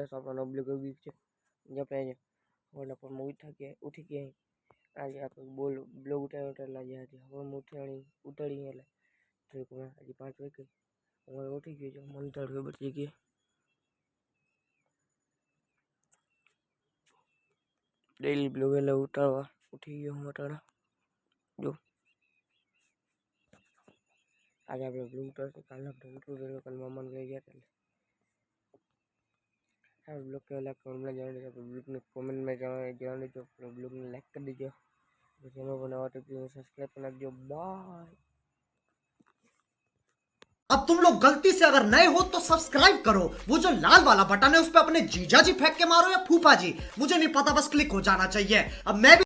તો આપણને બ્લોગ ઉગી છે જે આપણે ઓલા પર ઉઠી ગયા આજે આપણે બ્લોગ ઉઠાવ્યો એટલે આજે હવે ઉતાળી એટલે થોડીક હજી 5 વાગે હવે ઉઠી ગયો છું મન તાળવે બચી ગઈ ડેલી બ્લોગ એટલે ઉતારવા ઉઠી ગયો હું અટાણા જો આજે આપણે બ્લોગ ઉતારશે કાલે આપણે ઉતરું કાલે મામાને લઈ ગયા એટલે આ બ્લોગ કેવો લાગે કોમેન્ટમાં જણાવી દેજો બ્લોગને કોમેન્ટમાં જણાવી દેજો બ્લોગને લાઈક કરી દેજો ચેનલ પર નવા તો સબસ્ક્રાઇબ કરી નાખજો બાય अब तुम लोग गलती से अगर नए हो तो सब्सक्राइब करो वो जो लाल वाला बटन है उस पर अपने जीजा जी फेंक के मारो या फूफा जी मुझे नहीं पता बस क्लिक हो जाना चाहिए अब मैं भी